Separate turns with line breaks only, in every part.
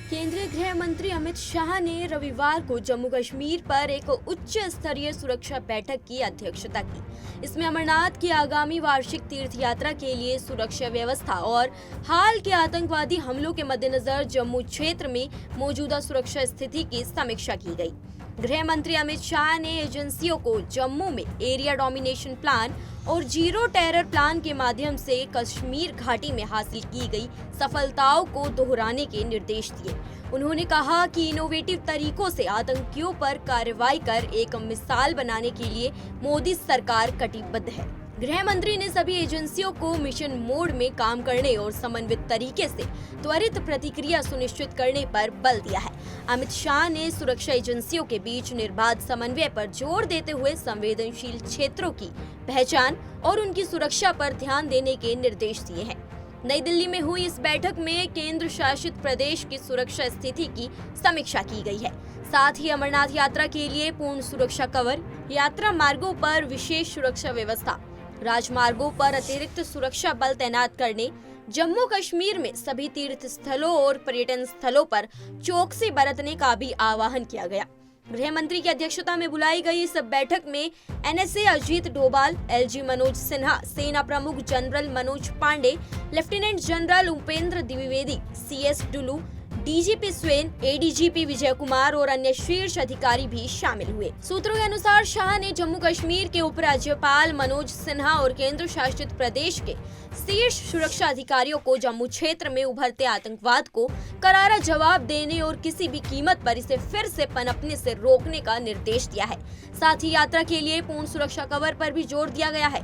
केंद्रीय गृह मंत्री अमित शाह ने रविवार को जम्मू कश्मीर पर एक उच्च स्तरीय सुरक्षा बैठक की अध्यक्षता की। इसमें अमरनाथ की आगामी वार्षिक तीर्थ यात्रा के लिए सुरक्षा व्यवस्था और हाल के आतंकवादी हमलों के मद्देनजर जम्मू क्षेत्र में मौजूदा सुरक्षा स्थिति की समीक्षा की गई। गृह मंत्री अमित शाह ने एजेंसियों को जम्मू में एरिया डोमिनेशन प्लान और जीरो टेरर प्लान के माध्यम से कश्मीर घाटी में हासिल की गई सफलताओं को दोहराने के निर्देश दिए। उन्होंने कहा कि इनोवेटिव तरीकों से आतंकियों पर कार्रवाई कर एक मिसाल बनाने के लिए मोदी सरकार कटिबद्ध है। गृह मंत्री ने सभी एजेंसियों को मिशन मोड में काम करने और समन्वित तरीके से त्वरित प्रतिक्रिया सुनिश्चित करने पर बल दिया है। अमित शाह ने सुरक्षा एजेंसियों के बीच निर्बाध समन्वय पर जोर देते हुए संवेदनशील क्षेत्रों की पहचान और उनकी सुरक्षा पर ध्यान देने के निर्देश दिए हैं। नई दिल्ली में हुई इस बैठक में केंद्र शासित प्रदेश की सुरक्षा स्थिति की समीक्षा की गई है। साथ ही अमरनाथ यात्रा के लिए पूर्ण सुरक्षा कवर, यात्रा मार्गों पर विशेष सुरक्षा व्यवस्था, राजमार्गों पर अतिरिक्त सुरक्षा बल तैनात करने, जम्मू कश्मीर में सभी तीर्थ स्थलों और पर्यटन स्थलों पर चौकसी बरतने का भी आह्वान किया गया। गृह मंत्री की अध्यक्षता में बुलाई गई इस बैठक में एनएसए अजीत डोभाल, एलजी मनोज सिन्हा, सेना प्रमुख general Manoj Pande, lieutenant general Upendra Dwivedi, CS Dulloo, DGP Swain, ADGP Vijay Kumar और अन्य शीर्ष अधिकारी भी शामिल हुए। सूत्रों के अनुसार शाह ने जम्मू कश्मीर के उपराज्यपाल मनोज सिन्हा और केंद्र शासित प्रदेश के शीर्ष सुरक्षा अधिकारियों को जम्मू क्षेत्र में उभरते आतंकवाद को करारा जवाब देने और किसी भी कीमत पर इसे फिर से पनपने से रोकने का निर्देश दिया है। साथ ही यात्रा के लिए पूर्ण सुरक्षा कवर पर भी जोर दिया गया है।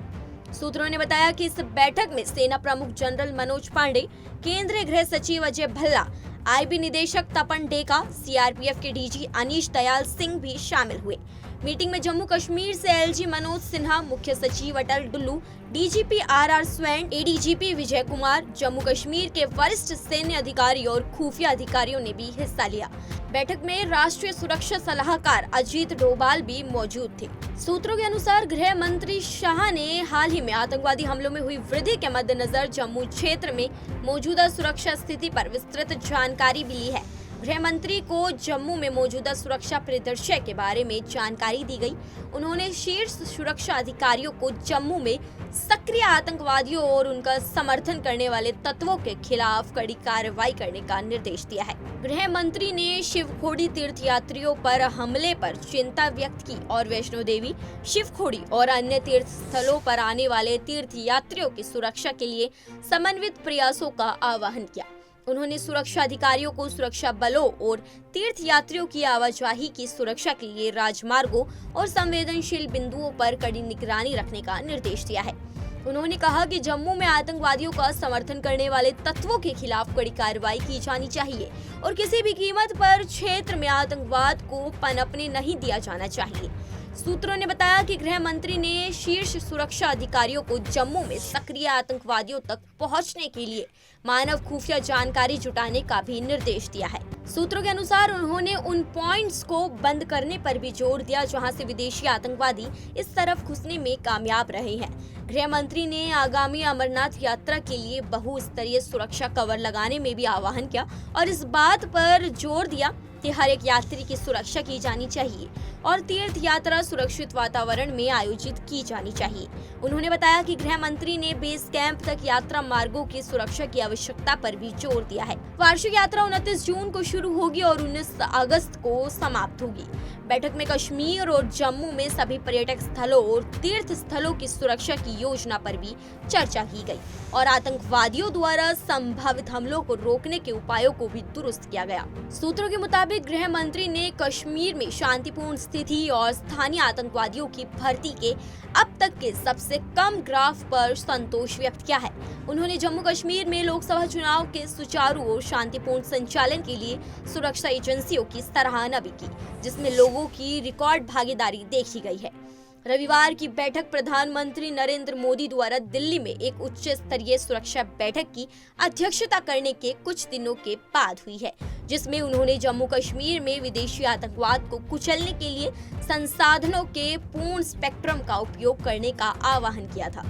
सूत्रों ने बताया कि इस बैठक में सेना प्रमुख जनरल मनोज पांडे, केंद्रीय गृह सचिव अजय भल्ला, आईबी निदेशक तपन डेका, सीआरपीएफ के डीजी अनीश दयाल सिंह भी शामिल हुए। मीटिंग में जम्मू कश्मीर से एलजी मनोज सिन्हा, मुख्य सचिव Atal Dulloo, DGP RR Swain, ADGP Vijay Kumar, Jammu Kashmir के वरिष्ठ सैन्य अधिकारी और खुफिया अधिकारियों ने भी हिस्सा लिया। बैठक में राष्ट्रीय सुरक्षा सलाहकार अजीत डोभाल भी मौजूद थे। सूत्रों के अनुसार गृह मंत्री शाह ने हाल ही में आतंकवादी हमलों में हुई वृद्धि के मद्देनजर जम्मू क्षेत्र में मौजूदा सुरक्षा स्थिति पर विस्तृत जानकारी भी ली है। गृह मंत्री को जम्मू में मौजूदा सुरक्षा परिदृश्य के बारे में जानकारी दी गई। उन्होंने शीर्ष सुरक्षा अधिकारियों को जम्मू में सक्रिय आतंकवादियों और उनका समर्थन करने वाले तत्वों के खिलाफ कड़ी कार्रवाई करने का निर्देश दिया है। गृह मंत्री ने शिवखोड़ी तीर्थ यात्रियों पर हमले पर चिंता व्यक्त की और वैष्णो देवी, शिवखोड़ी और अन्य तीर्थ स्थलों पर आने वाले तीर्थ यात्रियों की सुरक्षा के लिए समन्वित प्रयासों का आह्वान किया। उन्होंने सुरक्षा अधिकारियों को सुरक्षा बलों और तीर्थ यात्रियों की आवाजाही की सुरक्षा के लिए राजमार्गों और संवेदनशील बिंदुओं पर कड़ी निगरानी रखने का निर्देश दिया है। उन्होंने कहा कि जम्मू में आतंकवादियों का समर्थन करने वाले तत्वों के खिलाफ कड़ी कार्रवाई की जानी चाहिए और किसी भी कीमत पर क्षेत्र में आतंकवाद को पनपने नहीं दिया जाना चाहिए। सूत्रों ने बताया कि गृह मंत्री ने शीर्ष सुरक्षा अधिकारियों को जम्मू में सक्रिय आतंकवादियों तक पहुंचने के लिए मानव खुफिया जानकारी जुटाने का भी निर्देश दिया है। सूत्रों के अनुसार उन्होंने उन पॉइंट्स को बंद करने पर भी जोर दिया जहां से विदेशी आतंकवादी इस तरफ घुसने में कामयाब रहे हैं। गृह मंत्री ने आगामी अमरनाथ यात्रा के लिए बहुस्तरीय सुरक्षा कवर लगाने में भी आह्वान किया और इस बात पर जोर दिया कि हर एक यात्री की सुरक्षा की जानी चाहिए और तीर्थ यात्रा सुरक्षित वातावरण में आयोजित की जानी चाहिए। उन्होंने बताया कि गृह मंत्री ने बेस कैंप तक यात्रा मार्गों की सुरक्षा की आवश्यकता पर भी जोर दिया है। वार्षिक यात्रा 29 जून को शुरू होगी और 19 अगस्त को समाप्त होगी। बैठक में कश्मीर और जम्मू में सभी पर्यटक स्थलों और तीर्थ स्थलों की सुरक्षा की योजना पर भी चर्चा की गई और आतंकवादियों द्वारा संभावित हमलों को रोकने के उपायों को भी दुरुस्त किया गया। सूत्रों के मुताबिक गृह मंत्री ने कश्मीर में शांतिपूर्ण स्थिति और स्थानीय आतंकवादियों की भर्ती के अब तक के सबसे कम ग्राफ पर संतोष व्यक्त किया है। उन्होंने जम्मू कश्मीर में लोकसभा चुनाव के सुचारू और शांतिपूर्ण संचालन के लिए सुरक्षा एजेंसियों की सराहना भी की, जिसमें लोगों की रिकॉर्ड भागीदारी देखी गई है। रविवार की बैठक प्रधानमंत्री नरेंद्र मोदी द्वारा दिल्ली में एक उच्च स्तरीय सुरक्षा बैठक की अध्यक्षता करने के कुछ दिनों के बाद हुई है, जिसमें उन्होंने जम्मू कश्मीर में विदेशी आतंकवाद को कुचलने के लिए संसाधनों के पूर्ण स्पेक्ट्रम का उपयोग करने का आह्वान किया था।